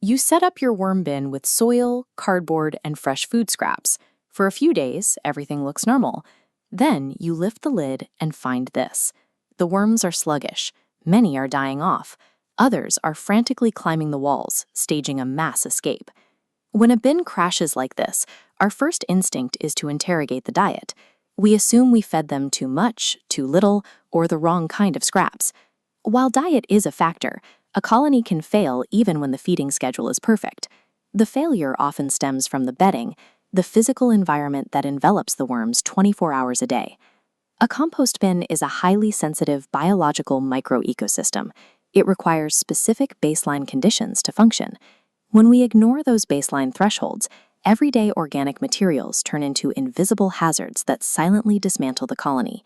You set up your worm bin with soil, cardboard, and fresh food scraps. For a few days, everything looks normal. Then you lift the lid and find this. The worms are sluggish. Many are dying off. Others are frantically climbing the walls, staging a mass escape. When a bin crashes like this, our first instinct is to interrogate the diet. We assume we fed them too much, too little, or the wrong kind of scraps. While diet is a factor, a colony can fail even when the feeding schedule is perfect. The failure often stems from the bedding, the physical environment that envelops the worms 24 hours a day. A compost bin is a highly sensitive biological microecosystem. It requires specific baseline conditions to function. When we ignore those baseline thresholds, everyday organic materials turn into invisible hazards that silently dismantle the colony.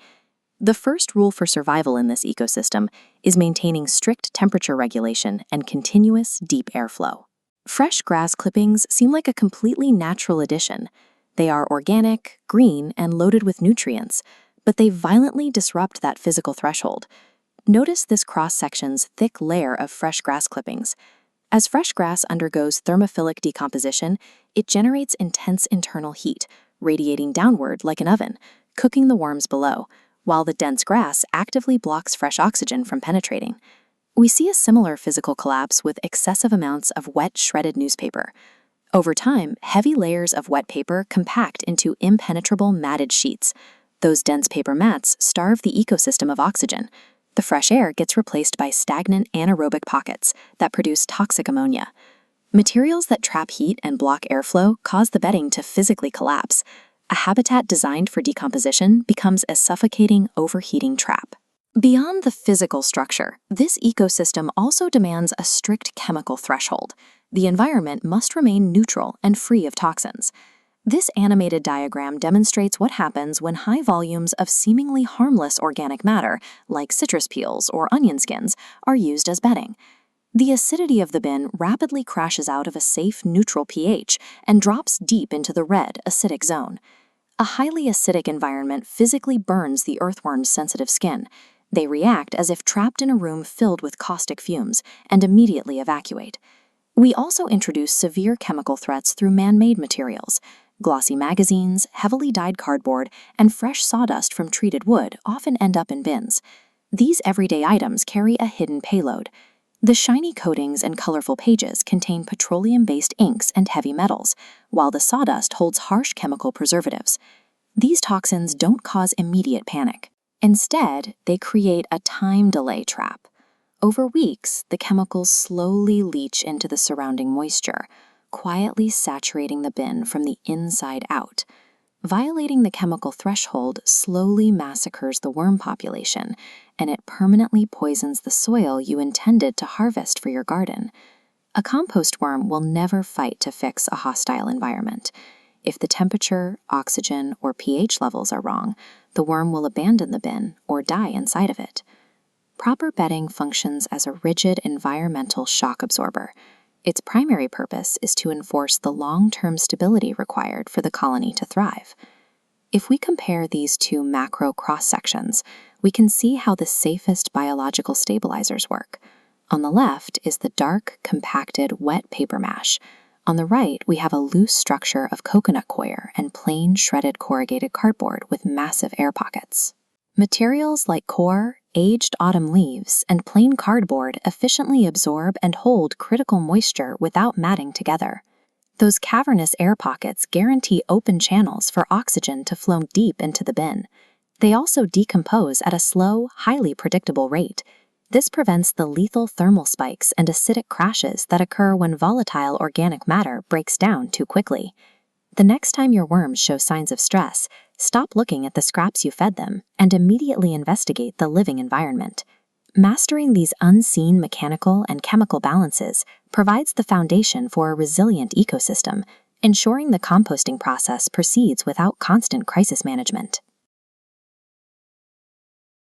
The first rule for survival in this ecosystem is maintaining strict temperature regulation and continuous deep airflow. Fresh grass clippings seem like a completely natural addition. They are organic, green, and loaded with nutrients, but they violently disrupt that physical threshold. Notice this cross-section's thick layer of fresh grass clippings. As fresh grass undergoes thermophilic decomposition, it generates intense internal heat, radiating downward like an oven, cooking the worms below, while the dense grass actively blocks fresh oxygen from penetrating. We see a similar physical collapse with excessive amounts of wet, shredded newspaper. Over time, heavy layers of wet paper compact into impenetrable matted sheets. Those dense paper mats starve the ecosystem of oxygen. The fresh air gets replaced by stagnant anaerobic pockets that produce toxic ammonia. Materials that trap heat and block airflow cause the bedding to physically collapse. A habitat designed for decomposition becomes a suffocating, overheating trap. Beyond the physical structure, this ecosystem also demands a strict chemical threshold. The environment must remain neutral and free of toxins. This animated diagram demonstrates what happens when high volumes of seemingly harmless organic matter, like citrus peels or onion skins, are used as bedding. The acidity of the bin rapidly crashes out of a safe, neutral pH and drops deep into the red, acidic zone. A highly acidic environment physically burns the earthworm's sensitive skin. They react as if trapped in a room filled with caustic fumes and immediately evacuate. We also introduce severe chemical threats through man-made materials. Glossy magazines, heavily dyed cardboard, and fresh sawdust from treated wood often end up in bins. These everyday items carry a hidden payload. The shiny coatings and colorful pages contain petroleum-based inks and heavy metals, while the sawdust holds harsh chemical preservatives. These toxins don't cause immediate panic. Instead, they create a time delay trap. Over weeks, the chemicals slowly leach into the surrounding moisture, quietly saturating the bin from the inside out. Violating the chemical threshold slowly massacres the worm population, and it permanently poisons the soil you intended to harvest for your garden. A compost worm will never fight to fix a hostile environment. If the temperature, oxygen, or pH levels are wrong, the worm will abandon the bin or die inside of it. Proper bedding functions as a rigid environmental shock absorber. Its primary purpose is to enforce the long-term stability required for the colony to thrive. If we compare these two macro cross-sections, we can see how the safest biological stabilizers work. On the left is the dark, compacted, wet paper mash. On the right, we have a loose structure of coconut coir and plain, shredded corrugated cardboard with massive air pockets. Materials like coir, aged autumn leaves, and plain cardboard efficiently absorb and hold critical moisture without matting together. Those cavernous air pockets guarantee open channels for oxygen to flow deep into the bin. They also decompose at a slow, highly predictable rate. This prevents the lethal thermal spikes and acidic crashes that occur when volatile organic matter breaks down too quickly. The next time your worms show signs of stress, stop looking at the scraps you fed them and immediately investigate the living environment. Mastering these unseen mechanical and chemical balances provides the foundation for a resilient ecosystem, ensuring the composting process proceeds without constant crisis management.